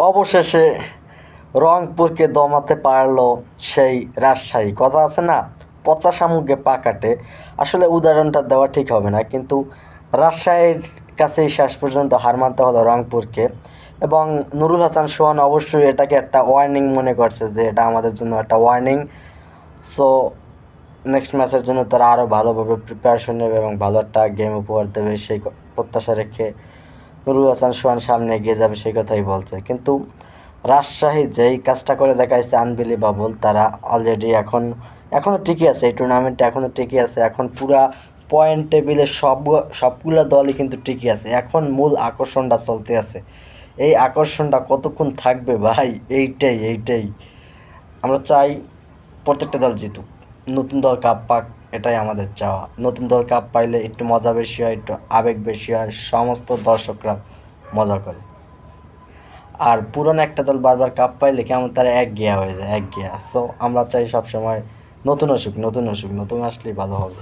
অবশেষে রংপুরকে দমাতে পারলো সেই রাজশাহী। কথা আছে না, পচা শামুকে পা কাটে। আসলে উদাহরণটা দেওয়া ঠিক হবে না, কিন্তু রাজশাহীর কাছেই শেষ পর্যন্ত হার মানতে হলো রংপুরকে। এবং নুরুল হাসান সোহান অবশ্যই এটাকে একটা ওয়ার্নিং মনে করছে, যে এটা আমাদের জন্য একটা ওয়ার্নিং। সো নেক্সট ম্যাচের জন্য তারা আরও ভালোভাবে প্রিপারেশন নেবে এবং ভালো একটা গেম উপহার দেবে সেই প্রত্যাশা রেখে নুরুল হাসান সোহান সামনে এগিয়ে যাবে সেই কথাই বলছে। কিন্তু রাজশাহী যেই কাজটা করে দেখাইছে আনবিলিভাবল। তারা অলরেডি এখনও টিকে আছে, এই টুর্নামেন্টে এখনও টিকে আছে। এখন পুরা পয়েন্ট টেবিলে সবগুলো দলই কিন্তু টিকে আছে। এখন মূল আকর্ষণটা চলতে আছে। এই আকর্ষণটা কতক্ষণ থাকবে ভাই, এইটাই আমরা চাই প্রত্যেকটা দল জিতুক, নতুন দল কাপ পাক, এটাই আমাদের চাওয়া। নতুন দল কাপ পাইলে একটু মজা বেশি হয়, একটু আবেগ বেশি হয়, সমস্ত দর্শকরা মজা করে। আর পুরনো একটা দল বারবার কাপ পাইলে কেমন তারা একঘেয়া হয়ে যায়, একঘেয়া। সো আমরা চাই সবসময় নতুন আসুক, নতুন আসলেই ভালো হবে।